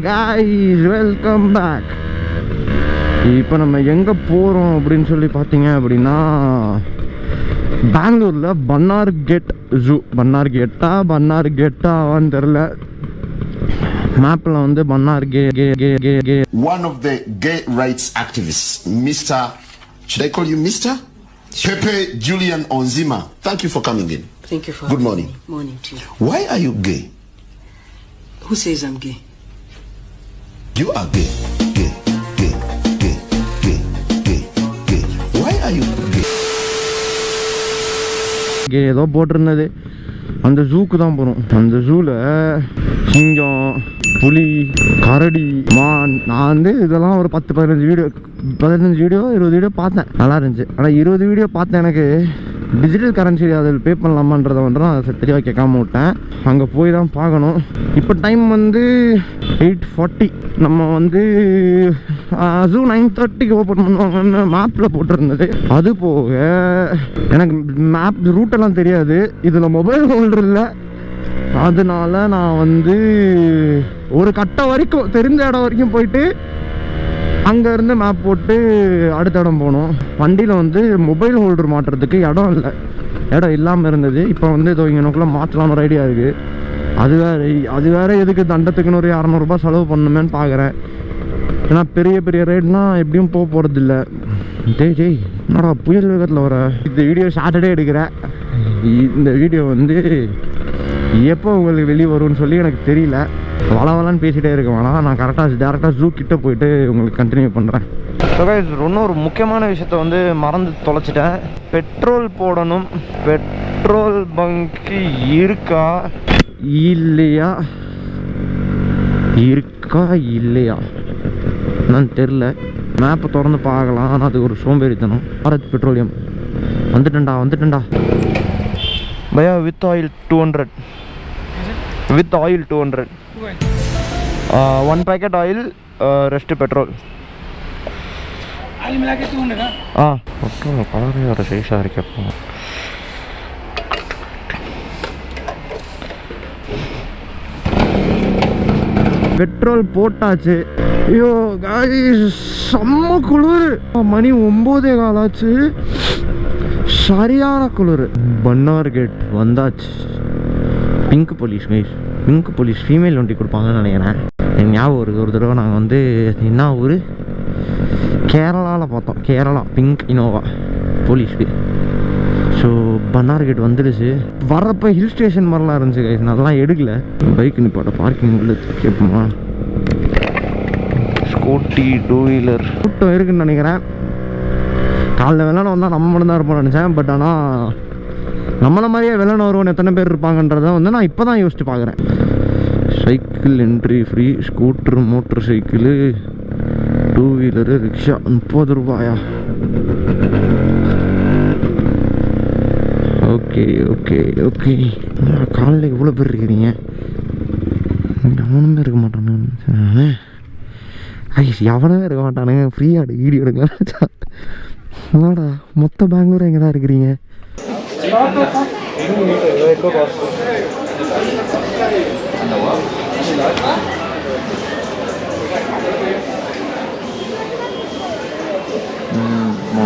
guys, welcome back. இப்போ நம்ம எங்கே போகிறோம் அப்படின்னு சொல்லி பார்த்தீங்க அப்படின்னா பெங்களூரில் பன்னார் கேட் ஜூ. பன்னார் கேட்டாவான்னு தெரில, மேப்பில் வந்து பன்னார் K. One of the gay rights activists, Mr. Should I call you Mr.? Pepe Julian Onzima. Thank you for coming in. Thank you for Good morning. Morning to you. Why are you gay? Who says I'm gay? You are gay. Gay. Why are you gay? ஏதோ போட்டிருந்தது, அந்த ஜூக்கு தான் போகிறோம். அந்த ஜூவில் சிங்கம், புலி, கரடி, மான். நான் வந்து இதெல்லாம் ஒரு 15 வீடியோ 20 வீடியோ பார்த்தேன், நல்லா இருந்துச்சு. ஆனால் 20 வீடியோ பார்த்தேன். எனக்கு டிஜிட்டல் கரன்சி அதில் பே பண்ணலாமான்றதை வந்து நான் தெளிவாக கேட்காம விட்டேன். அங்கே போய் தான் பார்க்கணும். இப்போ டைம் வந்து 8:40. நம்ம வந்து ஜூ 9:30க்கு ஓப்பன் பண்ணுவாங்கன்னு மேப்பில் போட்டிருந்தது. அது போக எனக்கு மேப் ரூட்டெல்லாம் தெரியாது, இதில் மொபைல் ஹோல்டர் இல்லை. அதனால நான் வந்து ஒரு கட்டம் வரைக்கும் தெரிஞ்ச இடம் வரைக்கும் போயிட்டு அங்கேருந்து மேப் போட்டு அடுத்த இடம் போனோம். வண்டியில் வந்து மொபைல் ஹோல்டர் மாட்டுறதுக்கு இடம் இல்லாமல் இருந்தது. இப்போ வந்து இதோ இங்கே நோக்கில் மாற்றலான்னு ஒரு ஐடியா இருக்குது. அது வேறு எதுக்கு தண்டத்துக்குன்னு ஒரு 200 ரூபாய் செலவு பண்ணணுமேன்னு பார்க்குறேன். ஏன்னா பெரிய ரைட்லாம் எப்படியும் போகிறதில்ல. டேய் என்னடா புயல் வேகத்தில் வர. இந்த வீடியோ சாட்டர்டே எடுக்கிறேன். இந்த வீடியோ வந்து எப்போ உங்களுக்கு வெளியே வரும்னு சொல்லி எனக்கு தெரியல. வளவலான்னு பேசிகிட்டே இருக்க வேணாம், நான் டேரெக்டாக ஜூ கிட்டே போயிட்டு உங்களுக்கு கண்டினியூ பண்ணுறேன். இன்னொரு முக்கியமான விஷயத்த வந்து மறந்து தொலைச்சிட்டேன். பெட்ரோல் போடணும். பெட்ரோல் பங்க்கு இருக்கா இல்லையா நான் தெரில. மேப்பை திறந்து பார்க்கலாம், ஆனால் அது ஒரு சோம்பேறித்தனம். பாரத் பெட்ரோலியம் வந்துட்டேன்டா. பையா with oil 200. With oil 200. 1 packet oil, rest petrol. Oil मिला के 200 ना? petrol कलर यार सही सारी क्या पा. பெட்ரோல் போட்டாச்சு. ஐயோ गाइस, செம்ம குளிர். மணி 9:15 ஆச்சு. சரியான குளிர். பன்னார் கேட் வந்தாச்சு. பிங்க் போலீஸ் ஃபீமேல் வண்டி கொடுப்பாங்கன்னு நினைக்கிறேன். எனக்கு ஞாபகம் இருக்குது, ஒரு தடவை நாங்கள் வந்து என்ன ஊர் கேரளாவில் பார்த்தோம். கேரளா பிங்க் இனோவா போலீஸ்க்கு. ஸோ பன்னார் கேட் வந்துடுச்சு. வர்றப்போ ஹில் ஸ்டேஷன் மாதிரிலாம் இருந்துச்சு கைஸ், நல்லா எடுக்கல. பைக் நிப்பாட்ட பார்க்கிங் உள்ள கேட்போமா. ஸ்கூட்டி 2 வீலர் கூட்டம் இருக்குன்னு நினைக்கிறேன். காலைல வெள்ளன வந்தால் நம்ம மட்டும்தான் இருப்போம்னு நினச்சேன். பட் ஆனால் நம்மள மாதிரியே வெள்ளன வருவோன்னு எத்தனை பேர் இருப்பாங்கன்றதை வந்து நான் இப்போ தான் யோசிச்சு பார்க்குறேன். Cycle entry free. Scooter, motor cycle, 2 wheeler, rickshaw 30 ரூபாயா. ஓகே காலையில் இவ்வளோ பேர் இருக்கிறீங்க. எவனுமே இருக்க மாட்டானுங்க. எவனவே இருக்க மாட்டானுங்க. ஃப்ரீயாக வீடியோ எடுக்கலாம். என்னடா மொத்த பெங்களூர் எங்கே தான் இருக்கிறீங்க?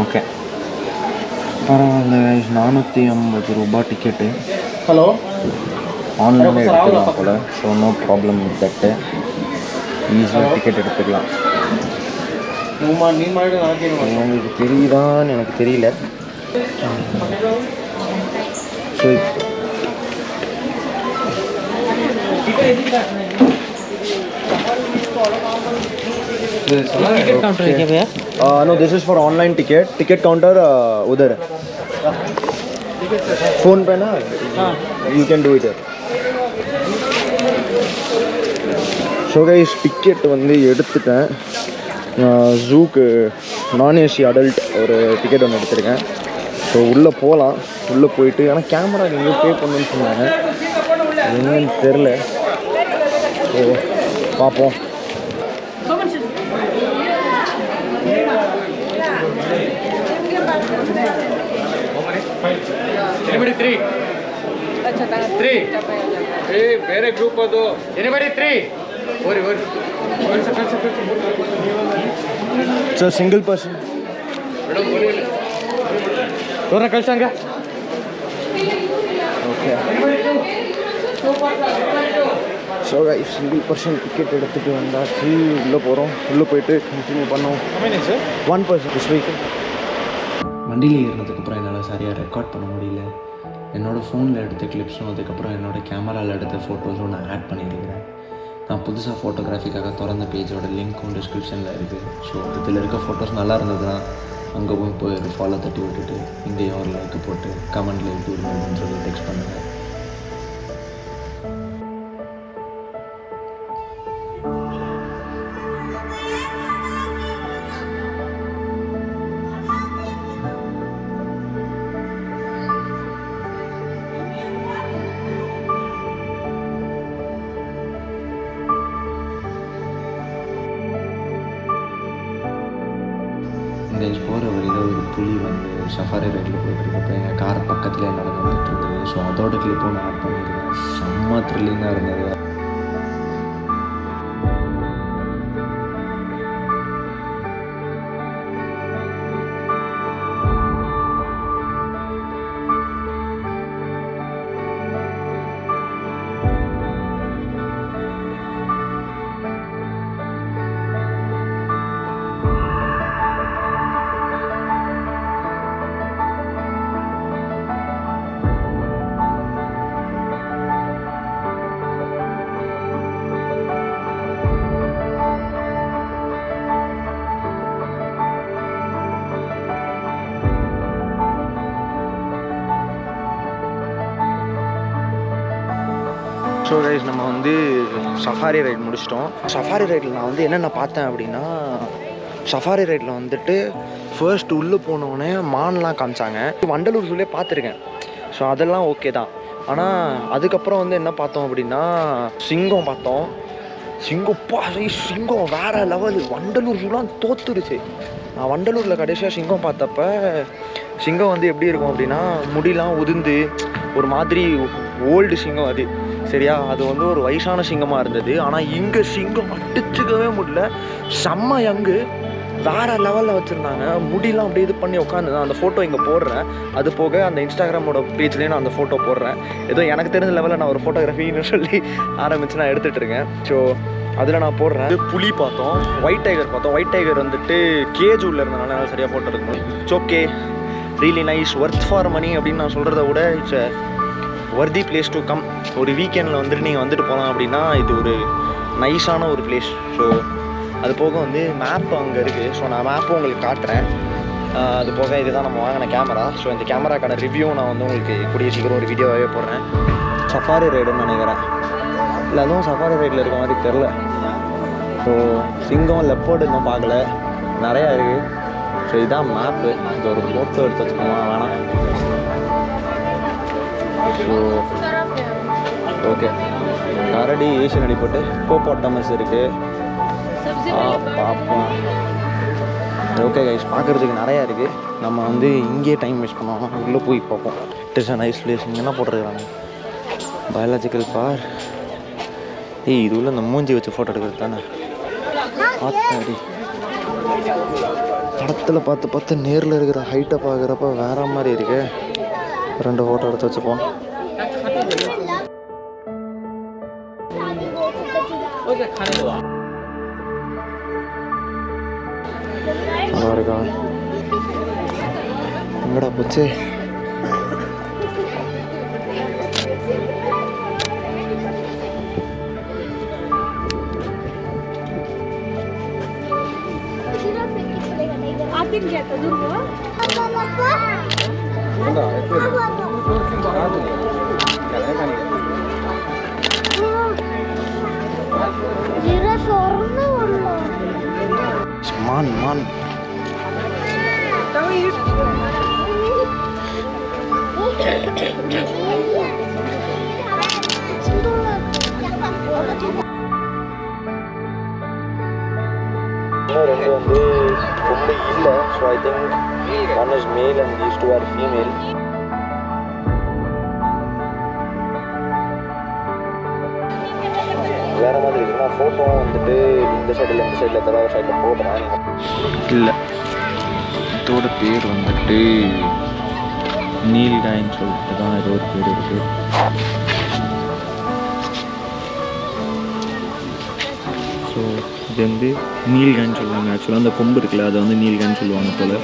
ஓகே பரவாயில்ல. 450 ரூபாய் டிக்கெட்டு. Hello. ஆன்லைனில் எடுத்துக்கலாம் போல். ஸோ நோ ப்ராப்ளம் வித் தட்டு. ஈஸியாக டிக்கெட் எடுத்துக்கலாம். உங்களுக்கு தெரியுதான்னு எனக்கு தெரியல. ஸோ टिकट काउंटर है क्या भैया? No, this is for online ticket counter उधर फोन पे ना. You can do it. So guys ticket வந்து எடுத்துட்டேன். ஜூக்கு நான்-ஏசி அடல்ட் ஒரு டிக்கெட் ஒன்று எடுத்திருக்கேன். ஸோ உள்ளே போகலாம். உள்ளே போயிட்டு ஆனால் கேமரா எங்கேயோ பே பண்ணணுன்னு சொன்னாங்க, என்னன்னு தெரில. ஸோ பார்ப்போம். Anybody 3? 3. Hey, ಬೇರೆ ಗ್ರೂಪ್ ಅದು. Anybody 3? So single person. Dora kalsanga. Okay. So guys, single person ticket எடுத்துட்டு வந்தாச்சு. உள்ள போயிட்டு கண்டினியூ பண்ணோம். One person this week. வண்டியில் ஏறினதுக்கப்புறம் என்னால் சரியாக ரெக்கார்ட் பண்ண முடியல. என்னோடய ஃபோனில் எடுத்த கிளிப்ஸும் அதுக்கப்புறம் என்னோடய கேமராவில் எடுத்த ஃபோட்டோஸும் நான் ஆட் பண்ணியிருக்கிறேன். நான் புதுசாக ஃபோட்டோகிராஃபிக்காக திறந்த பேஜோட லிங்க்கும் டிஸ்கிரிப்ஷனில் இருக்குது. ஸோ இதில் இருக்க ஃபோட்டோஸ் நல்லா இருந்ததுன்னா அங்கே போய் ஒரு ஃபாலோ தட்டி விட்டுட்டு இங்கேயும் ஒரு லைக்கு போட்டு கமெண்ட்டில் எப்படி இருந்ததுன்னு சொல்லி டெக்ஸ்ட் பண்ணுங்கள். போகிற வழியில் ஒரு புலி வந்து சஃபாரி ரைடில் போயிட்டுருக்கப்போ எங்கள் கார் பக்கத்தில் நடந்து வந்துட்டு இருந்தது. ஸோ அதோட கிளிப்பும் நான் ஆட் பண்ணியிருக்கேன். செம்ம த்ரில்லிங்காக இருந்தது. ஸோ கைஸ் நம்ம வந்து சஃபாரி ரைட் முடிச்சிட்டோம். சஃபாரி ரைடில் நான் வந்து என்னென்ன பார்த்தேன் அப்படின்னா, சஃபாரி ரைடில் வந்துட்டு ஃபர்ஸ்ட் உள்ளே போனோடனே மான்லாம் காமிச்சாங்க. வண்டலூர் ஜூலே பார்த்துருக்கேன். ஸோ அதெல்லாம் ஓகே தான். ஆனால் அதுக்கப்புறம் வந்து என்ன பார்த்தோம் அப்படின்னா, சிங்கம் பார்த்தோம். சிங்கம் வேறு லெவலு. வண்டலூர் ஜூலாம் தோத்துருச்சு. நான் வண்டலூரில் கடைசியாக சிங்கம் பார்த்தப்ப சிங்கம் வந்து எப்படி இருக்கும் அப்படின்னா, முடிலாம் உதிர்ந்து ஒரு மாதிரி ஓல்டு சிங்கம் அது. சரியா, அது வந்து ஒரு வயசான சிங்கமாக இருந்தது. ஆனால் இங்கே சிங்கம் அடிச்சுக்கவே முடியல. செம்ம யங்கு, வேறு லெவலில் வச்சுருந்தாங்க. முடியெலாம் அப்படியே இது பண்ணி உட்காந்து அந்த ஃபோட்டோ இங்கே போடுறேன். அது போக அந்த இன்ஸ்டாகிராமோட பேஜ்லேயும் நான் அந்த ஃபோட்டோ போடுறேன். ஏதோ எனக்கு தெரிஞ்ச லெவலில் நான் ஒரு ஃபோட்டோகிராஃபின்னு சொல்லி ஆரம்பித்து நான் எடுத்துகிட்டு இருக்கேன். ஸோ அதில் நான் போடுறேன். புலி பார்த்தோம், ஒயிட் டைகர் பார்த்தோம். ஒயிட் டைகர் வந்துட்டு கேஜ் உள்ள இருந்தனால என்னால் சரியாக ஃபோட்டோ எடுக்க முடியும். It's okay, really nice, worth for money அப்படின்னு நான் சொல்கிறத விட it's worthy place to come. ஒரு வீக்கெண்டில் வந்துட்டு நீங்கள் வந்துட்டு போகலாம் அப்படின்னா இது ஒரு நைஸான ஒரு பிளேஸ். ஸோ அது போக வந்து மேப் அங்கே இருக்குது. ஸோ நான் மேப்பும் உங்களுக்கு காட்டுறேன். அது போக இதுதான் நம்ம வாங்கின கேமரா. ஸோ இந்த கேமராக்கான ரிவ்யூ நான் வந்து உங்களுக்கு கூடிய சீக்கிரம் ஒரு வீடியோவாகவே போடுறேன். சஃபாரி ரைடுன்னு நினைக்கிறேன். இல்லை அதுவும் சஃபாரி ரைடில் இருக்க மாதிரி தெரில. ஸோ சிங்கம் லெப்பர்டு இன்னும் பார்க்கல, நிறையா இருக்குது. ஸோ இதுதான் மேப்பு. இது ஒரு ஃபோட்டோ எடுத்து வச்சுக்கோமா வேணாம். ஸோ ஓகே, கரடி ஏஷியன் அடிப்பட்டு ஹிப்போபோட்டமஸ் இருக்குது. பார்ப்போம். ஓகே கைஸ், பார்க்குறதுக்கு நிறையா இருக்குது. நம்ம வந்து இங்கேயே டைம் வேஸ்ட் பண்ணுவோம், உள்ளே போய் பார்ப்போம். It is a nice place. இங்கே என்ன போட்டுருக்குறாங்க, பயாலஜிக்கல் பார். இது உள்ள இந்த மூஞ்சி வச்சு ஃபோட்டோ எடுக்கிறது தானே. பார்த்தாடி படத்தில் பார்த்து நேரில் இருக்கிற ஹைட்டை பார்க்குறப்ப வேற மாதிரி இருக்கு. 2 ஃபோட்டோ எடுத்து வச்சுப்போம். நல்லா இருக்கா? எங்கடா போச்சு? Man. ரெண்டு வந்து ரொம்ப இல்லை. So I think one is male and these 2 or female. வேறு மாதிரி இருக்குது. நான் ஃபோட்டோ வந்துட்டு இந்த சைடில் ஏதாவது சைடில் போடுறேன். இல்லை, இதோட பேர் வந்துட்டு நீல்காயின்னு சொல்லிட்டு தான் ஏதோ ஒரு பேர் இருக்குது. ஸோ இது வந்து நீல்காயின்னு சொல்லுவாங்க. ஆக்சுவலாக அந்த கொம்பு இருக்குல்ல, அதை வந்து நீல்காயின்னு சொல்லுவாங்க போல்.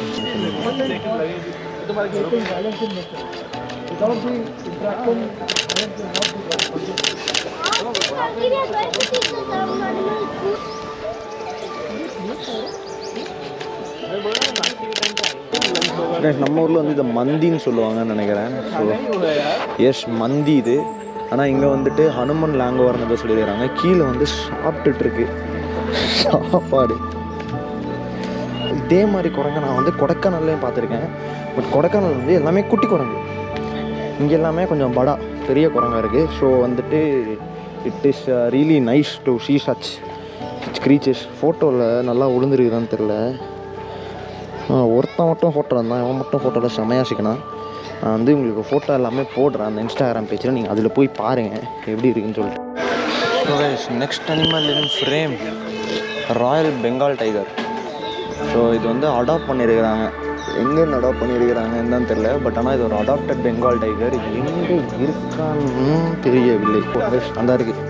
நம்ம ஊரில் வந்து இதை மந்தின்னு சொல்லுவாங்கன்னு நினைக்கிறேன். ஸோ எஸ், மந்தி இது. ஆனால் இங்கே வந்துட்டு ஹனுமன் லாங்குவார்னு தான் சொல்லிடுறாங்க. கீழே வந்து சாப்பிட்டுட்ருக்கு சாப்பாடு. இதே மாதிரி குரங்கு நான் வந்து கொடைக்கானல்லையும் பார்த்துருக்கேன். பட் கொடைக்கானல் வந்து எல்லாமே குட்டி குரங்கு, இங்கே எல்லாமே கொஞ்சம் படா பெரிய குரங்காக இருக்குது. ஸோ வந்துட்டு it is really nice to see such creatures. ஃபோட்டோவில் நல்லா விழுந்துருக்குதான்னு தெரில. ஒருத்தன் மட்டும் ஃபோட்டோ இருந்தான், இவன் மட்டும் ஃபோட்டோவில் செமையாக சிக்கணும். நான் வந்து உங்களுக்கு ஃபோட்டோ எல்லாமே போடுறேன் அந்த இன்ஸ்டாகிராம் பேஜில், நீங்கள் அதில் போய் பாருங்கள் எப்படி இருக்குன்னு சொல்லிட்டு. நெக்ஸ்ட் அனிமல் இன் frame, Royal Bengal tiger. So இது வந்து அடாப்ட் பண்ணியிருக்கிறாங்க. எங்கேருந்து அடாப்ட் பண்ணியிருக்கிறாங்கன்னு தான் தெரில. பட் ஆனால் இது ஒரு அடாப்டட் பெங்கால் டைகர். இது எங்கே இருக்கான்னு தெரியவில்லை. அந்த இருக்குது.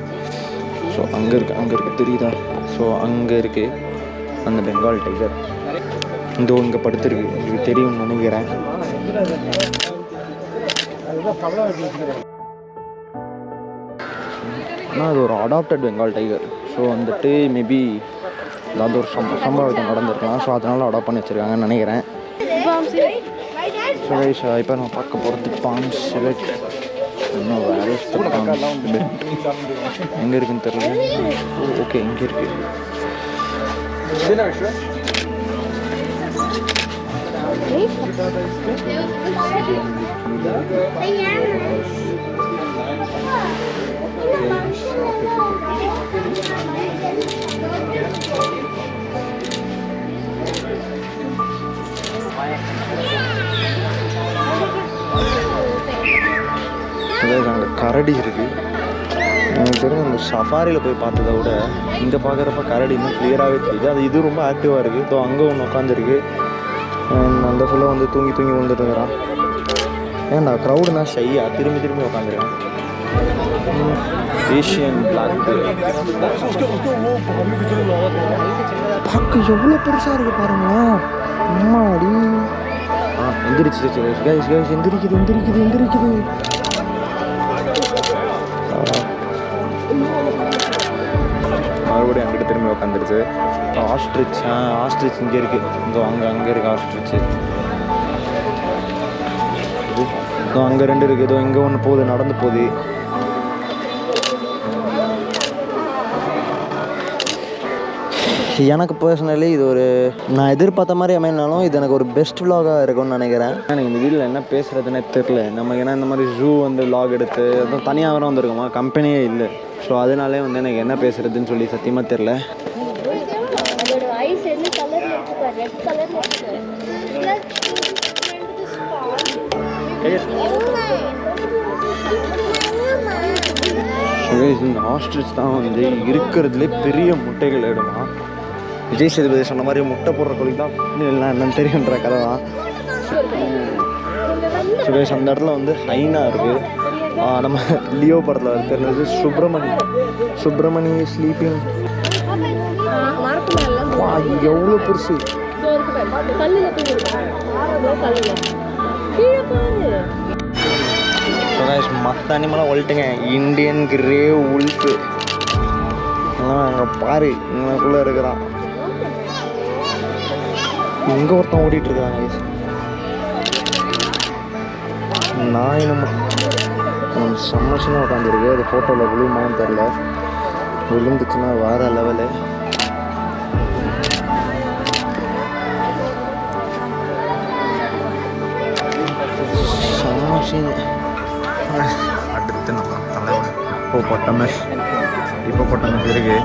ஸோ அங்கே இருக்குது தெரியுதா? ஸோ அங்கே இருக்குது அந்த பெங்கால் டைகர். இதோ இங்கே படுத்துருக்கு, இது தெரியும்னு நினைக்கிறேன். ஆனால் அது ஒரு அடாப்டட் பெங்கால் டைகர். ஸோ வந்துட்டு மேபி ஏதாவது ஒரு சம்பவம் நடந்திருக்கலாம். ஸோ அதனால் அடாப்ட் பண்ணி வச்சுருக்காங்கன்னு நினைக்கிறேன். ஸோ இப்போ நம்ம பார்க்க போகிறது பாம் சிலட். இன்னும் வேறு எங்கே இருக்குன்னு தெரியல. ஓகே, இங்கே இருக்குது. அங்கே கரடி இருக்குது. எனக்கு தெரிஞ்ச அந்த சஃபாரியில் போய் பார்த்ததை விட இங்கே பார்க்குறப்ப கரடி இன்னும் கிளியராகவே தெரியுது. அது இது ரொம்ப ஆக்டிவாக இருக்குது. ஸோ அங்கே ஒன்று உட்காந்துருக்கு. அந்த ஃபுல்லாக வந்து தூங்கி விழுந்துட்டு இருக்கிறான். ஏன்டா க்ரௌடுனா ஷையாக திரும்பி உட்காந்துருக்கான். ஏஷியன் பிளாக் பார்க்க எவ்வளோ பெருசாக இருக்குது பாருங்களேன். அம்மாடி எந்திரிச்சு கைஸ் எந்திரிக்குது. மறுபடியும் அங்கிட்ட திரும்பி உட்காந்துருச்சு. ஆஸ்ட்ரிச் இங்கே இருக்குது. இதோ அங்கே இருக்குது ஆஸ்ட்ரிச். இதோ அங்கே 2 இருக்குது. இதோ இங்கே ஒன்று போகுது, நடந்து போகுது. எனக்கு பர்சனலி இது ஒரு நான் எதிர்பார்த்த மாதிரி அமைனாலும் இது எனக்கு ஒரு பெஸ்ட் விலாகாக இருக்கும்னு நினைக்கிறேன். எனக்கு இந்த வீடியோவில் என்ன பேசுகிறதுனே தெரில. நமக்கு ஏன்னா இந்த மாதிரி ஜூ வந்து விலாக் எடுத்து அதுவும் தனியாக வர வந்துருக்குமா, கம்பெனியே இல்லை. ஸோ அதனாலே வந்து எனக்கு என்ன பேசுகிறதுன்னு சொல்லி சத்தியமாக தெரில. இந்த ஆஸ்ட்ரிச் தான் வந்து இருக்கிறதுலே பெரிய முட்டைகள் எடுமா. விஜய் சேதுபதி சொன்ன மாதிரி முட்டை போடுற கோழி தான் இல்லை என்னன்னு தெரியுன்ற கதை தான். சுரேஷ் அந்த இடத்துல வந்து ஹைனா இருக்குது. நம்ம லியோ படத்தில் இருக்கிறது சுப்பிரமணி ஸ்லீப்பிங். எவ்வளோ பெருசு. மற்ற அனிமலாக ஒழிட்டுங்க. இண்டியன் கிரே உல்ஃபு அங்கே பாரு இங்கக்குள்ளே இருக்கிறான். இங்கே ஒருத்தன் ஓடிட்டு இருக்காங்க. நாய் நம்ம சம்மர்ஷனாக உட்காந்துருக்கு. அது ஃபோட்டோவில் விழுமான்னு தெரில. விழுந்துச்சுன்னா வேறு லெவலு. சம்மர்ஷன். அடுத்து நம்ம தலைவன் ஹிப்போபொட்டமஸ் இருக்குது.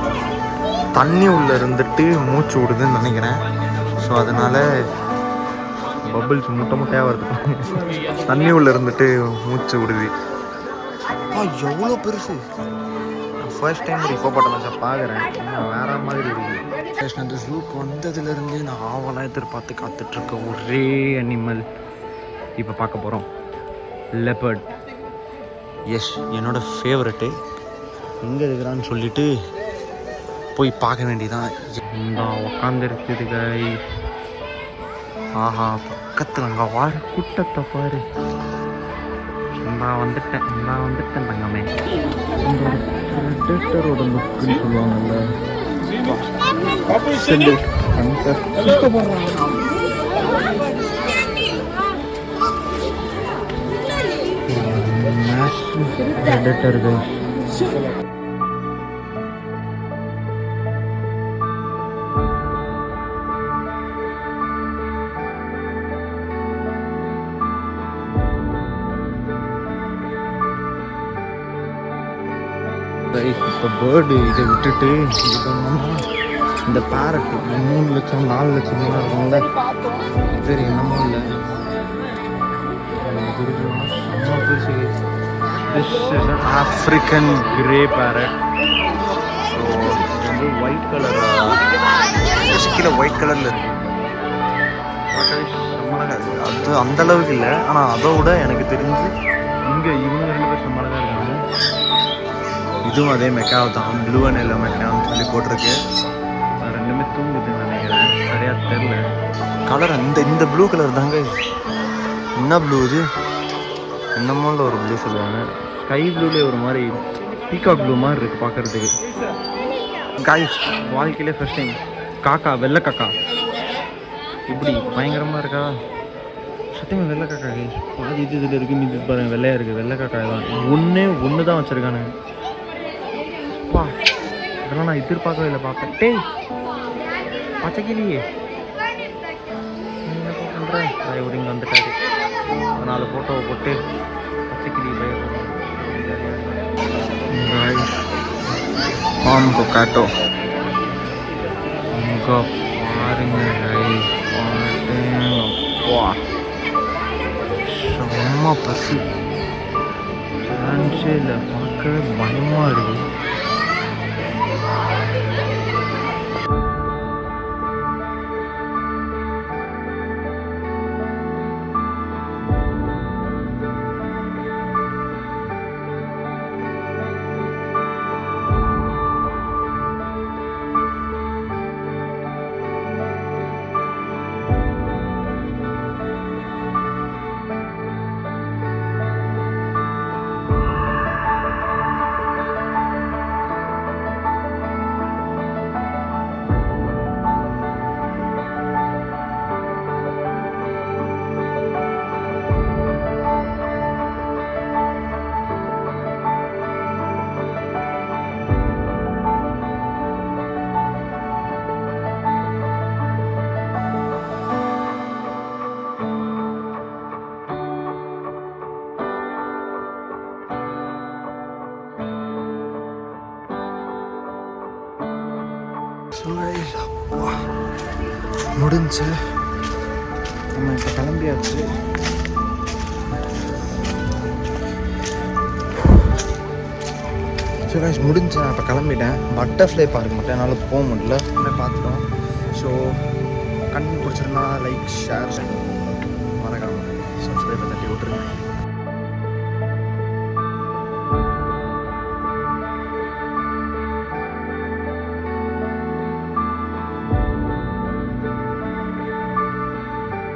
தண்ணி உள்ளே இருந்துட்டு மூச்சு விடுதுன்னு நினைக்கிறேன். ஸோ அதனால் பபிள்ஸ் முட்டையாக வருது. தண்ணி உள்ளே இருந்துட்டு மூச்சு விடுது. எவ்வளோ பெருசு. ஃபர்ஸ்ட் டைம் ஒரு ஹிப்போபோட்டமஸை பார்க்குறேன். வேறு மாதிரி இருக்குது. அந்த ஜூக்கு வந்ததுலேருந்து நான் ஆவலாக எதிர்பார்த்து காத்துட்ருக்க ஒரே அனிமல் இப்போ பார்க்க போகிறோம். லெப்பர்ட். எஸ், என்னோடய ஃபேவரெட்டு. எங்கே இருக்கிறான்னு சொல்லிட்டு போய் பார்க்க வேண்டியதான். நான் உக்காந்துருக்குது கை. ஆஹா, பக்கத்தில் அங்கே வாழ கூட்டத்தை பாரு. நான் வந்துட்டேன் தங்கமே. இந்த ப்ரெடேட்டரோட லுக்குன்னு சொல்லுவாங்கல்ல, ப்ரெடேட்டர் கை. இப்போ பேர்டு இதை விட்டுட்டு இது பண்ணோம்னா இந்த பேரட்டு 3 லட்சம் 4 லட்சம் இருக்கும்ல, சரி என்னமோ இல்லை. This is an African grey farad. So இது வந்து ஒயிட் கலர், கீழே ஒயிட் கலரில் இருக்குது. அது அந்தளவுக்கு இல்லை, ஆனால் அதை விட எனக்கு தெரிஞ்சு இங்கே இவங்க 2 பேர் சம்மளம் தான் இருக்காங்க. இதுவும் அதே மெக்காவ் தான், ப்ளூ அண்ட் எல்லோ மெக்காவ்னு சொல்லி போட்டிருக்கு. ரெண்டுமே தூங்குதுன்னு நினைக்கிறேன், சரியாக தெரில. கலர் இந்த ப்ளூ கலர் தாங்க. என்ன ப்ளூ இது? என்னமோல ஒரு ப்ளூ சொல்லுவாங்க. ஸ்கை ப்ளூலேயே ஒரு மாதிரி பீகாக் ப்ளூ மாதிரி இருக்குது பார்க்குறதுக்கு. காய்ஸ், வாழ்க்கையிலே ஃபர்ஸ்ட் டைம் காக்கா, வெள்ளை காக்கா இப்படி பயங்கரமாக இருக்கா. சத்தியமாக வெள்ளை காக்கா பாதி இதில் இருக்குது, இது பாருங்கள் வெள்ளையாக இருக்குது. வெள்ளை காக்கா தான் ஒன்று தான் வச்சுருக்கானுங்க. வா, இதெல்லாம் நான் எதிர்பார்க்கவே இல்லை. பார்ப்பேன் டேய் பச்சைக்கிளியே என்ன பண்ணுறேன். பயப்படி இங்கே வந்துட்டாரு. 4 ஃபோட்டோவை போட்டு பச்சைக்கிளி பயப்படுறேன். கொக்காட்டோ இங்கே பாருங்க. செம்ம பசி. சான்ஸே இல்லை, பார்க்கவே பயமாக இருக்குது. முடிஞ்சு நம்ம இப்போ கிளம்பியாச்சு. ஸோ கைஸ் முடிஞ்சு நான் இப்போ கிளம்பிட்டேன். பட்டர்ஃப்ளை பார்க் மட்டும் என்னால் போக முடியல, பார்த்துட்டோம். ஸோ கண்டிப்பாக பிடிச்சிருந்தா லைக், ஷேர்